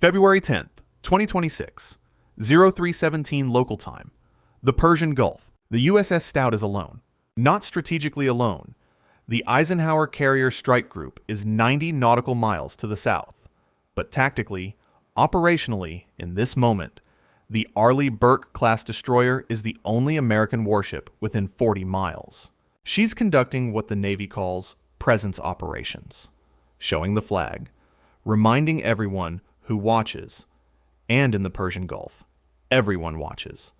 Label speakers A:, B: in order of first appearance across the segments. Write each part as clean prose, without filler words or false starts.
A: February 10th, 2026, 0317 local time. The Persian Gulf. The USS Stout is alone. Not strategically alone. The Eisenhower Carrier Strike Group is 90 nautical miles to the south. But tactically, operationally, in this moment, the Arleigh Burke-class destroyer is the only American warship within 40 miles. She's conducting what the Navy calls presence operations, showing the flag, reminding everyone who watches, and in the Persian Gulf, everyone watches,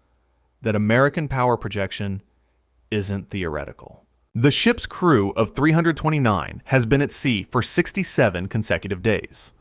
A: that American power projection isn't theoretical. The ship's crew of 329 has been at sea for 67 consecutive days.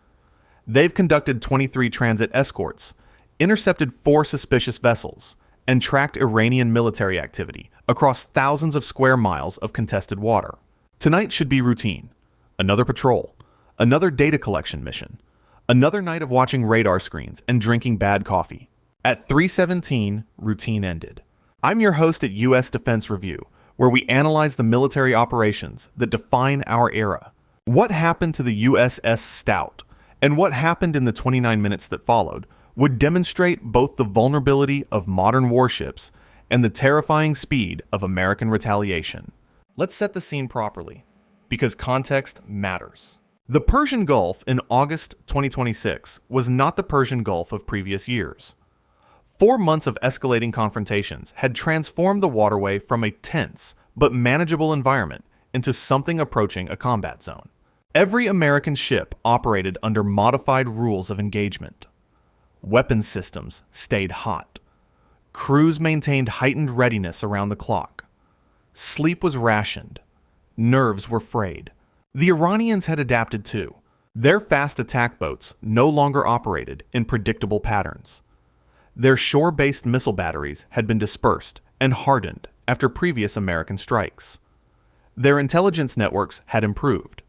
A: They've conducted 23 transit escorts, intercepted 4 suspicious vessels, and tracked Iranian military activity across thousands of square miles of contested water. Tonight should be routine. Another patrol, another data collection mission, another night of watching radar screens and drinking bad coffee. At 3:17, routine ended. I'm your host at U.S. Defense Review, where we analyze the military operations that define our era. What happened to the USS Stout, and what happened in the 29 minutes that followed, would demonstrate both the vulnerability of modern warships and the terrifying speed of American retaliation. Let's set the scene properly, because context matters. The Persian Gulf in August 2026 was not the Persian Gulf of previous years. 4 months of escalating confrontations had transformed the waterway from a tense but manageable environment into something approaching a combat zone. Every American ship operated under modified rules of engagement. Weapons systems stayed hot. Crews maintained heightened readiness around the clock. Sleep was rationed. Nerves were frayed. The Iranians had adapted too. Their fast attack boats no longer operated in predictable patterns. Their shore-based missile batteries had been dispersed and hardened after previous American strikes. Their intelligence networks had improved.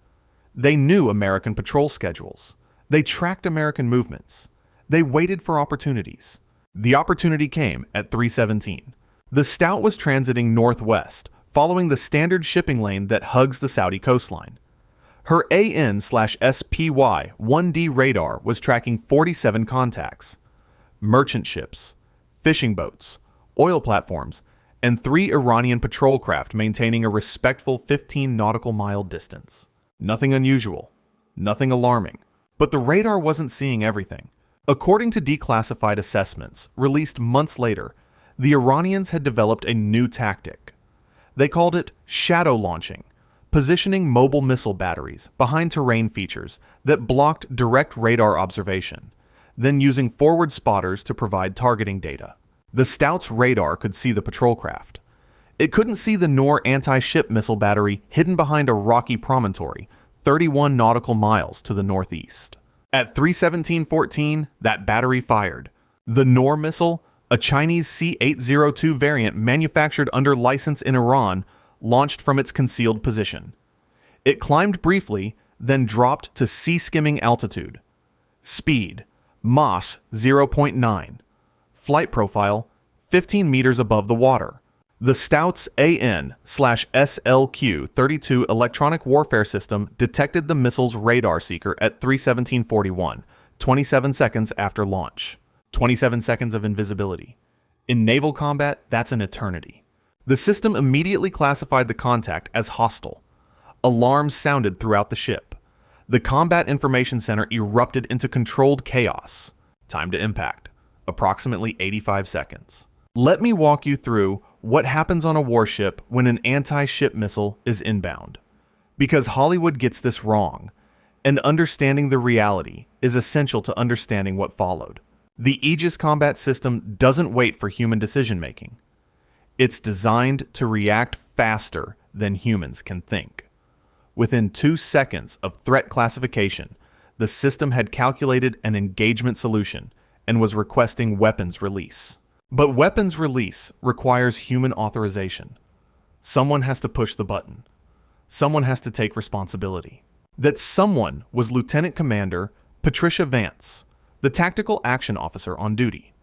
A: They knew American patrol schedules. They tracked American movements. They waited for opportunities. The opportunity came at 3:17. The Stout was transiting northwest, following the standard shipping lane that hugs the Saudi coastline. Her AN/SPY 1D radar was tracking 47 contacts. Merchant ships, fishing boats, oil platforms, and 3 Iranian patrol craft maintaining a respectful 15 nautical mile distance. Nothing unusual, nothing alarming, but the radar wasn't seeing everything. According to declassified assessments released months later, the Iranians had developed a new tactic. They called it shadow launching, positioning mobile missile batteries behind terrain features that blocked direct radar observation, then using forward spotters to provide targeting data. The Stout's radar could see the patrol craft. It couldn't see the Noor anti-ship missile battery hidden behind a rocky promontory 31 nautical miles to the northeast. At 3:17:14, that battery fired. The Noor missile, a Chinese C-802 variant manufactured under license in Iran, launched from its concealed position. It climbed briefly, then dropped to sea-skimming altitude. Speed, Mach 0.9. Flight profile, 15 meters above the water. The Stout's AN/SLQ-32 electronic warfare system detected the missile's radar seeker at 3:17:41, 27 seconds after launch. 27 seconds of invisibility. In naval combat, that's an eternity. The system immediately classified the contact as hostile. Alarms sounded throughout the ship. The Combat Information Center erupted into controlled chaos. Time to impact, approximately 85 seconds. Let me walk you through what happens on a warship when an anti-ship missile is inbound. Because Hollywood gets this wrong, and understanding the reality is essential to understanding what followed. The Aegis combat system doesn't wait for human decision-making. It's designed to react faster than humans can think. Within 2 seconds of threat classification, the system had calculated an engagement solution and was requesting weapons release. But weapons release requires human authorization. Someone has to push the button. Someone has to take responsibility. That someone was Lieutenant Commander Patricia Vance, the tactical action officer on duty.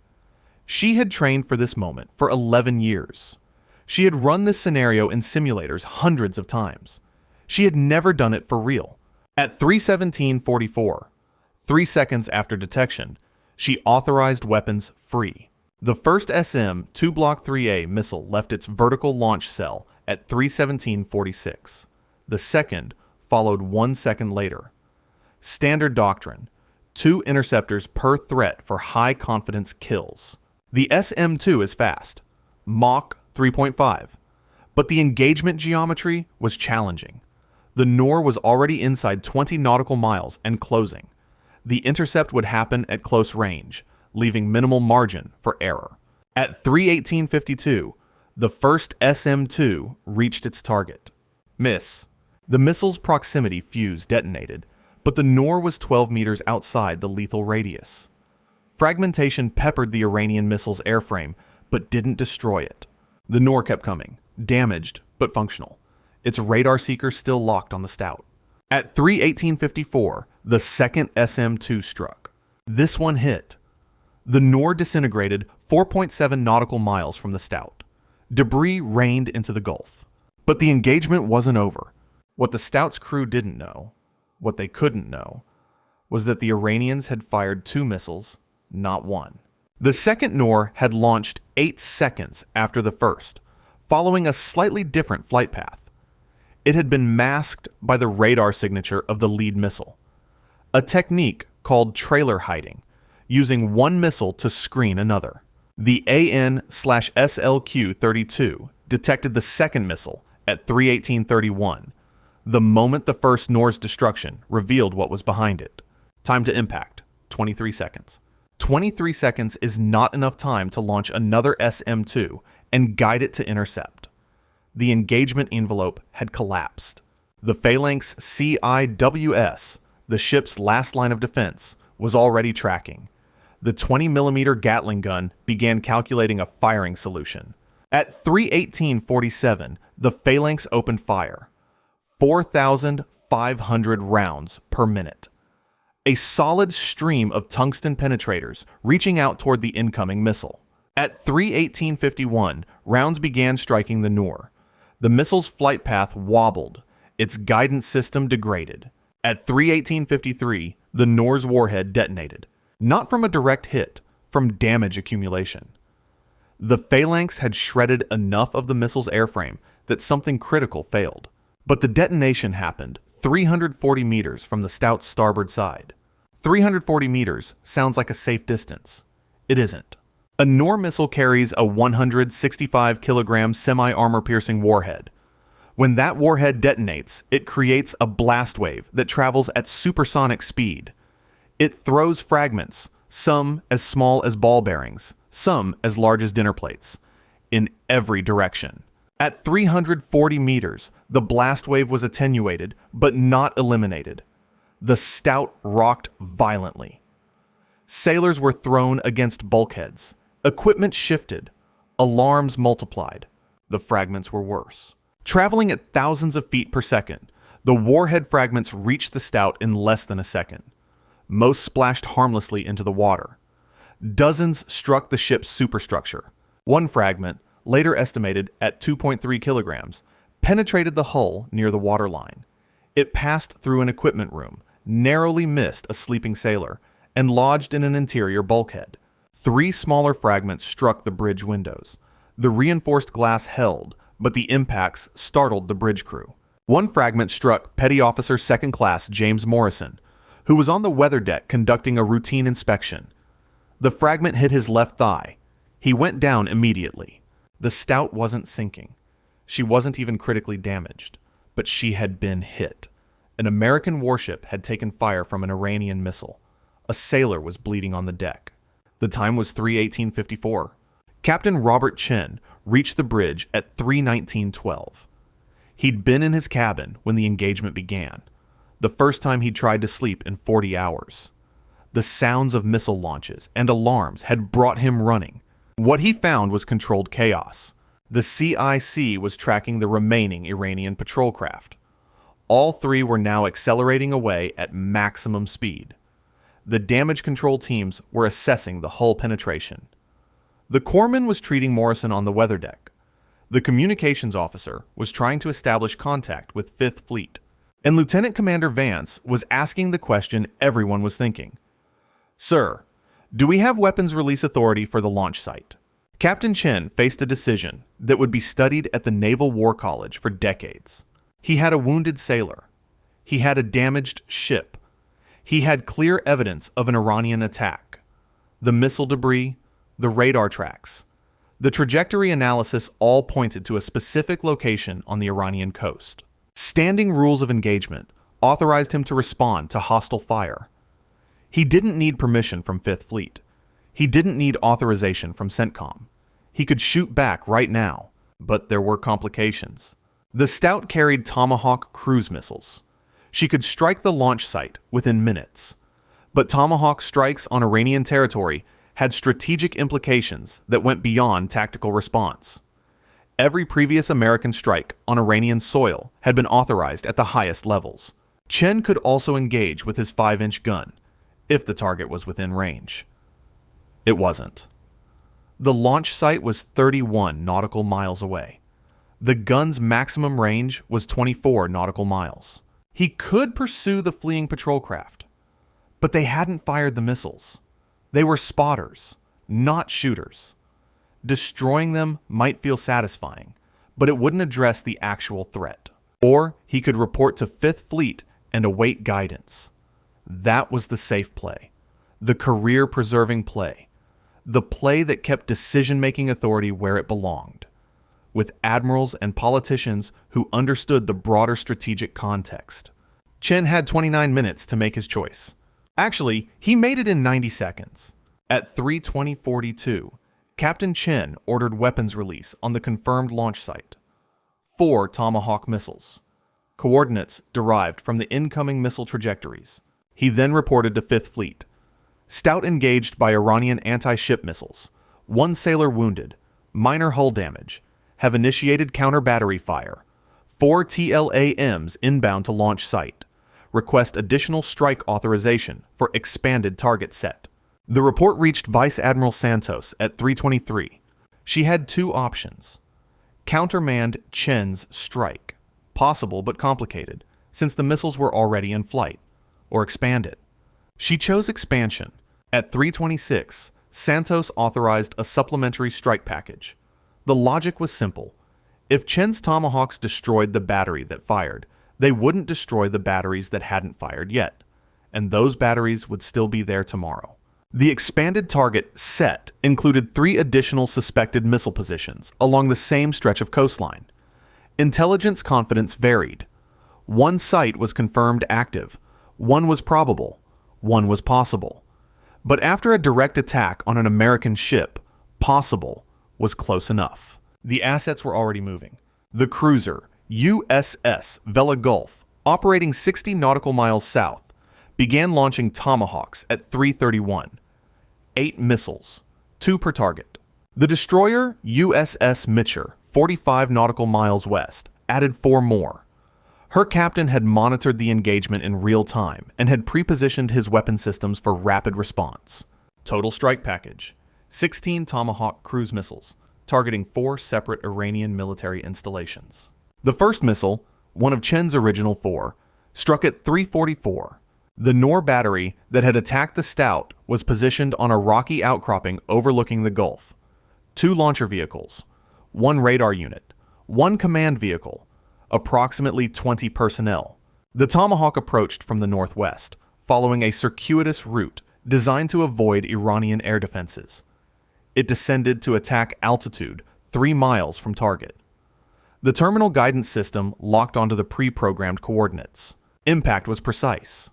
A: She had trained for this moment for 11 years. She had run this scenario in simulators hundreds of times. She had never done it for real. At 3:17:44, 3 seconds after detection, she authorized weapons free. The first SM-2 Block 3A missile left its vertical launch cell at 3:17:46. The second followed 1 second later. Standard doctrine: 2 interceptors per threat for high-confidence kills. The SM-2 is fast, Mach 3.5, but the engagement geometry was challenging. The Noor was already inside 20 nautical miles and closing. The intercept would happen at close range, leaving minimal margin for error. At 3:18:52, the first SM-2 reached its target. Miss. The missile's proximity fuse detonated, but the Noor was 12 meters outside the lethal radius. Fragmentation peppered the Iranian missile's airframe, but didn't destroy it. The Noor kept coming, damaged but functional, its radar seeker still locked on the Stout. At 3:18:54, the second SM-2 struck. This one hit. The Noor disintegrated 4.7 nautical miles from the Stout. Debris rained into the Gulf. But the engagement wasn't over. What the Stout's crew didn't know, what they couldn't know, was that the Iranians had fired 2 missiles, not 1. The second Noor had launched 8 seconds after the first, following a slightly different flight path. It had been masked by the radar signature of the lead missile, a technique called trailer hiding, using one missile to screen another. The AN/SLQ-32 detected the second missile at 3:18:31, the moment the first Noor's destruction revealed what was behind it. Time to impact, 23 seconds. 23 seconds is not enough time to launch another SM-2 and guide it to intercept. The engagement envelope had collapsed. The Phalanx CIWS, the ship's last line of defense, was already tracking. The 20mm Gatling gun began calculating a firing solution. At 3:18:47, the Phalanx opened fire. 4,500 rounds per minute. A solid stream of tungsten penetrators reaching out toward the incoming missile. At 3:18:51, rounds began striking the Noor. The missile's flight path wobbled, its guidance system degraded. At 3:18:53, the Noor's warhead detonated, not from a direct hit, from damage accumulation. The Phalanx had shredded enough of the missile's airframe that something critical failed. But the detonation happened 340 meters from the Stout's starboard side. 340 meters sounds like a safe distance. It isn't. A Noor missile carries a 165-kilogram semi-armor-piercing warhead. When that warhead detonates, it creates a blast wave that travels at supersonic speed. It throws fragments, some as small as ball bearings, some as large as dinner plates, in every direction. At 340 meters, the blast wave was attenuated, but not eliminated. The Stout rocked violently. Sailors were thrown against bulkheads. Equipment shifted. Alarms multiplied. The fragments were worse. Traveling at thousands of feet per second, the warhead fragments reached the Stout in less than a second. Most splashed harmlessly into the water. Dozens struck the ship's superstructure. One fragment, later estimated at 2.3 kilograms, penetrated the hull near the waterline. It passed through an equipment room, narrowly missed a sleeping sailor, and lodged in an interior bulkhead. 3 smaller fragments struck the bridge windows. The reinforced glass held, but the impacts startled the bridge crew. One fragment struck Petty Officer Second Class James Morrison, who was on the weather deck conducting a routine inspection. The fragment hit his left thigh. He went down immediately. The Stout wasn't sinking. She wasn't even critically damaged, but she had been hit. An American warship had taken fire from an Iranian missile. A sailor was bleeding on the deck. The time was 3:18:54. Captain Robert Chen reached the bridge at 3:19:12. He'd been in his cabin when the engagement began, the first time he'd tried to sleep in 40 hours. The sounds of missile launches and alarms had brought him running. What he found was controlled chaos. The CIC was tracking the remaining Iranian patrol craft. All 3 were now accelerating away at maximum speed. The damage control teams were assessing the hull penetration. The corpsman was treating Morrison on the weather deck. The communications officer was trying to establish contact with 5th Fleet. and Lieutenant Commander Vance was asking the question everyone was thinking. "Sir, do we have weapons release authority for the launch site?" Captain Chen faced a decision that would be studied at the Naval War College for decades. He had a wounded sailor. He had a damaged ship. He had clear evidence of an Iranian attack. The missile debris, the radar tracks, the trajectory analysis all pointed to a specific location on the Iranian coast. Standing rules of engagement authorized him to respond to hostile fire. He didn't need permission from Fifth Fleet. He didn't need authorization from CENTCOM. He could shoot back right now, but there were complications. The Stout carried Tomahawk cruise missiles. She could strike the launch site within minutes. But Tomahawk strikes on Iranian territory had strategic implications that went beyond tactical response. Every previous American strike on Iranian soil had been authorized at the highest levels. Chen could also engage with his 5-inch gun, if the target was within range. It wasn't. The launch site was 31 nautical miles away. The gun's maximum range was 24 nautical miles. He could pursue the fleeing patrol craft, but they hadn't fired the missiles. They were spotters, not shooters. Destroying them might feel satisfying, but it wouldn't address the actual threat. Or he could report to Fifth Fleet and await guidance. That was the safe play, the career-preserving play, the play that kept decision-making authority where it belonged, with admirals and politicians who understood the broader strategic context. Chen had 29 minutes to make his choice. Actually, he made it in 90 seconds. At 3:20:42, Captain Chen ordered weapons release on the confirmed launch site. 4 Tomahawk missiles, coordinates derived from the incoming missile trajectories. He then reported to Fifth Fleet. Stout engaged by Iranian anti-ship missiles. 1 sailor wounded. Minor hull damage. Have initiated counter-battery fire. 4 TLAMs inbound to launch site. Request additional strike authorization for expanded target set. The report reached Vice Admiral Santos at 3:23. She had 2 options. Countermand Chen's strike. Possible but complicated, since the missiles were already in flight. Or expand it. She chose expansion. At 3:26, Santos authorized a supplementary strike package. The logic was simple. If Chen's Tomahawks destroyed the battery that fired, they wouldn't destroy the batteries that hadn't fired yet, and those batteries would still be there tomorrow. The expanded target set included 3 additional suspected missile positions along the same stretch of coastline. Intelligence confidence varied. 1 site was confirmed active, 1 was probable, 1 was possible. But after a direct attack on an American ship, possible was close enough. The assets were already moving. The cruiser, USS Gulf, operating 60 nautical miles south, began launching Tomahawks at 3:31. 8 missiles, 2 per target. The destroyer, USS Mitcher, 45 nautical miles west, added 4 more. Her captain had monitored the engagement in real time and had pre-positioned his weapon systems for rapid response. Total strike package: 16 Tomahawk cruise missiles, targeting 4 separate Iranian military installations. The first missile, one of Chen's original 4, struck at 3:44. The Noor battery that had attacked the Stout was positioned on a rocky outcropping overlooking the Gulf. 2 launcher vehicles, 1 radar unit, 1 command vehicle, approximately 20 personnel. The Tomahawk approached from the northwest, following a circuitous route designed to avoid Iranian air defenses. It descended to attack altitude 3 miles from target. The terminal guidance system locked onto the pre-programmed coordinates. Impact was precise.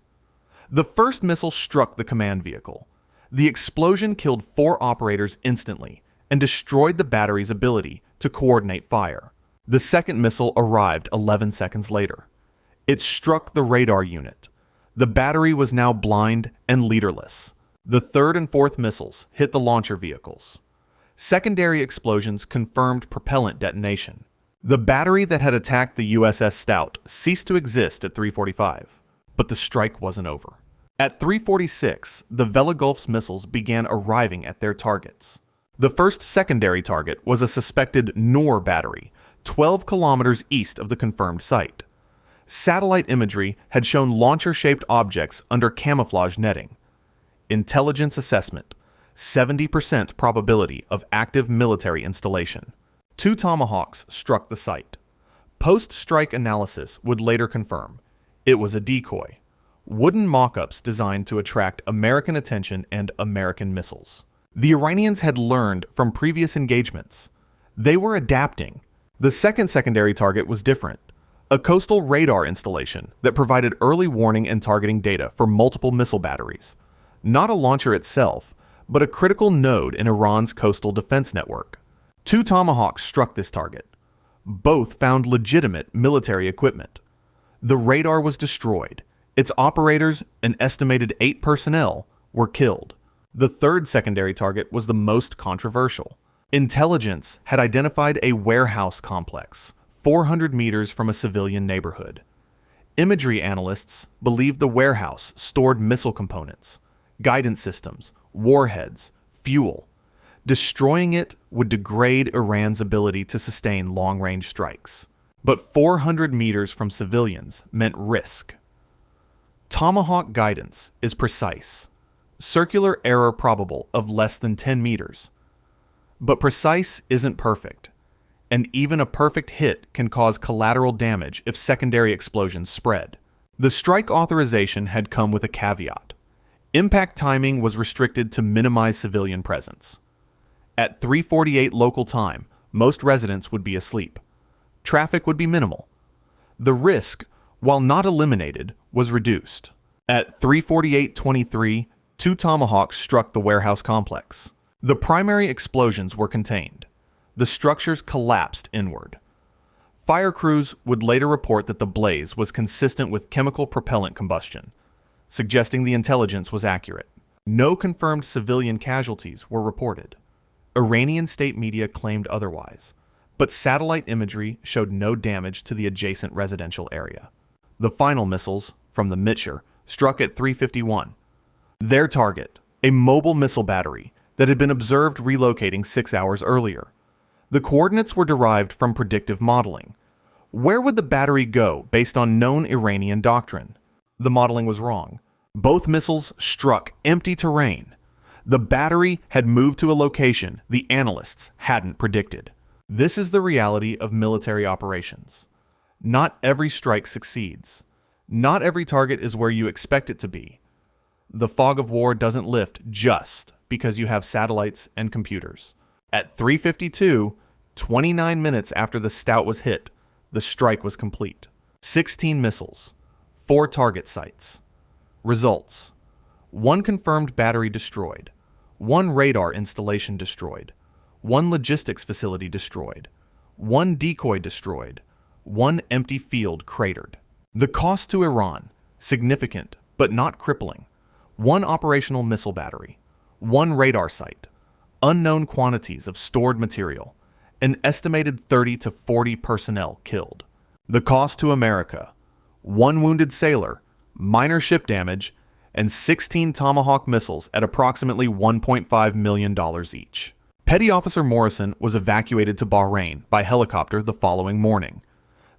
A: The first missile struck the command vehicle. The explosion killed 4 operators instantly and destroyed the battery's ability to coordinate fire. The second missile arrived 11 seconds later. It struck the radar unit. The battery was now blind and leaderless. The third and fourth missiles hit the launcher vehicles. Secondary explosions confirmed propellant detonation. The battery that had attacked the USS Stout ceased to exist at 3:45, but the strike wasn't over. At 3:46, the Gulf's missiles began arriving at their targets. The first secondary target was a suspected Noor battery, 12 kilometers east of the confirmed site. Satellite imagery had shown launcher-shaped objects under camouflage netting. Intelligence assessment: 70% probability of active military installation. 2 Tomahawks struck the site. Post-strike analysis would later confirm it was a decoy. Wooden mock-ups designed to attract American attention and American missiles. The Iranians had learned from previous engagements. They were adapting. The second secondary target was different: a coastal radar installation that provided early warning and targeting data for multiple missile batteries. Not a launcher itself, but a critical node in Iran's coastal defense network. 2 Tomahawks struck this target. Both found legitimate military equipment. The radar was destroyed. Its operators, an estimated 8 personnel, were killed. The third secondary target was the most controversial. Intelligence had identified a warehouse complex 400 meters from a civilian neighborhood. Imagery analysts believed the warehouse stored missile components, guidance systems, warheads, fuel. Destroying it would degrade Iran's ability to sustain long-range strikes. But 400 meters from civilians meant risk. Tomahawk guidance is precise. Circular error probable of less than 10 meters. But precise isn't perfect, and even a perfect hit can cause collateral damage if secondary explosions spread. The strike authorization had come with a caveat. Impact timing was restricted to minimize civilian presence. At 3:48 local time, most residents would be asleep. Traffic would be minimal. The risk, while not eliminated, was reduced. At 3:48:23, 2 Tomahawks struck the warehouse complex. The primary explosions were contained. The structures collapsed inward. Fire crews would later report that the blaze was consistent with chemical propellant combustion, suggesting the intelligence was accurate. No confirmed civilian casualties were reported. Iranian state media claimed otherwise, but satellite imagery showed no damage to the adjacent residential area. The final missiles, from the Mitcher, struck at 3:51. Their target, a mobile missile battery that had been observed relocating 6 hours earlier. The coordinates were derived from predictive modeling. Where would the battery go based on known Iranian doctrine? The modeling was wrong. Both missiles struck empty terrain. The battery had moved to a location the analysts hadn't predicted. This is the reality of military operations. Not every strike succeeds. Not every target is where you expect it to be. The fog of war doesn't lift just because you have satellites and computers. At 3:52, 29 minutes after the Stout was hit, the strike was complete. 16 missiles, 4 target sites. Results: 1 confirmed battery destroyed, 1 radar installation destroyed, 1 logistics facility destroyed, 1 decoy destroyed, 1 empty field cratered. The cost to Iran: significant but not crippling. 1 operational missile battery, 1 radar site, unknown quantities of stored material, an estimated 30 to 40 personnel killed. The cost to America: 1 wounded sailor, minor ship damage, and 16 Tomahawk missiles at approximately $1.5 million each. Petty Officer Morrison was evacuated to Bahrain by helicopter the following morning.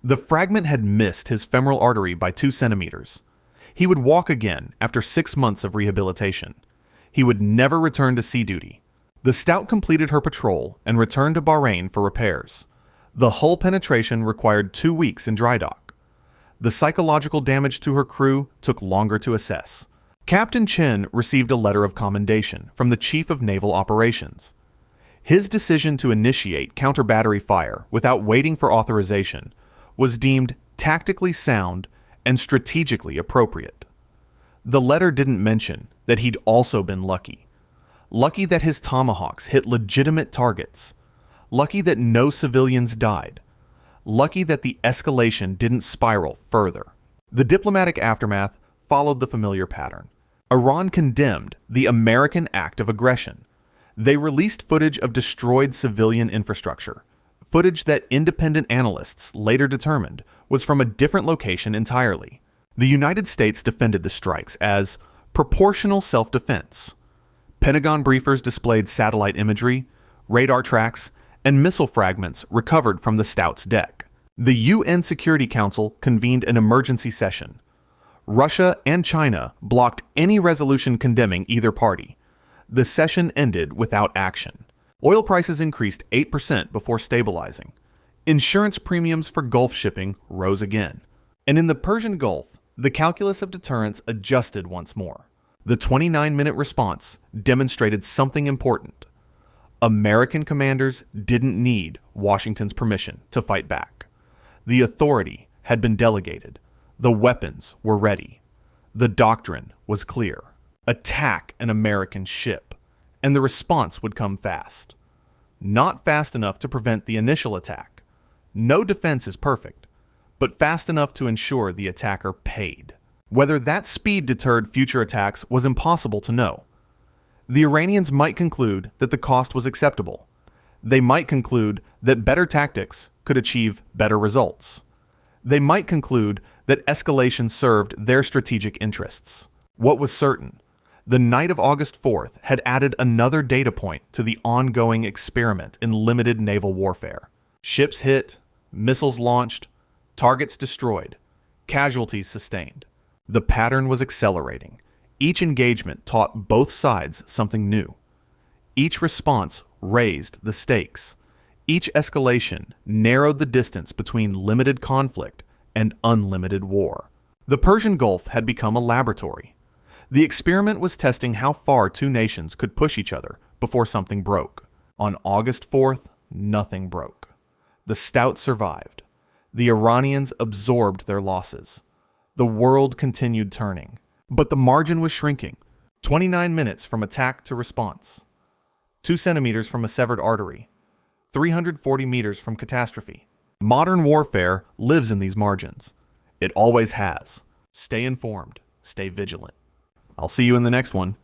A: The fragment had missed his femoral artery by 2 centimeters. He would walk again after 6 months of rehabilitation. He would never return to sea duty. The Stout completed her patrol and returned to Bahrain for repairs. The hull penetration required 2 weeks in dry dock. The psychological damage to her crew took longer to assess. Captain Chen received a letter of commendation from the Chief of Naval Operations. His decision to initiate counter-battery fire without waiting for authorization was deemed tactically sound and strategically appropriate. The letter didn't mention that he'd also been lucky. Lucky that his Tomahawks hit legitimate targets. Lucky that no civilians died. Lucky that the escalation didn't spiral further. The diplomatic aftermath followed the familiar pattern. Iran condemned the American act of aggression. They released footage of destroyed civilian infrastructure, footage that independent analysts later determined was from a different location entirely. The United States defended the strikes as proportional self-defense. Pentagon briefers displayed satellite imagery, radar tracks, and missile fragments recovered from the Stout's deck. The UN Security Council convened an emergency session. Russia and China blocked any resolution condemning either party. The session ended without action. Oil prices increased 8% before stabilizing. Insurance premiums for Gulf shipping rose again. And in the Persian Gulf, the calculus of deterrence adjusted once more. The 29-minute response demonstrated something important. American commanders didn't need Washington's permission to fight back. The authority had been delegated. The weapons were ready. The doctrine was clear. Attack an American ship, and the response would come fast. Not fast enough to prevent the initial attack. No defense is perfect, but fast enough to ensure the attacker paid. Whether that speed deterred future attacks was impossible to know. The Iranians might conclude that the cost was acceptable. They might conclude that better tactics could achieve better results. They might conclude that escalation served their strategic interests. What was certain? The night of August 4th had added another data point to the ongoing experiment in limited naval warfare. Ships hit, missiles launched, targets destroyed, casualties sustained. The pattern was accelerating. Each engagement taught both sides something new. Each response raised the stakes. Each escalation narrowed the distance between limited conflict and unlimited war. The Persian Gulf had become a laboratory. The experiment was testing how far two nations could push each other before something broke. On August 4th, nothing broke. The Stout survived. The Iranians absorbed their losses. The world continued turning. But the margin was shrinking. 29 minutes from attack to response. 2 centimeters from a severed artery. 340 meters from catastrophe. Modern warfare lives in these margins. It always has. Stay informed. Stay vigilant. I'll see you in the next one.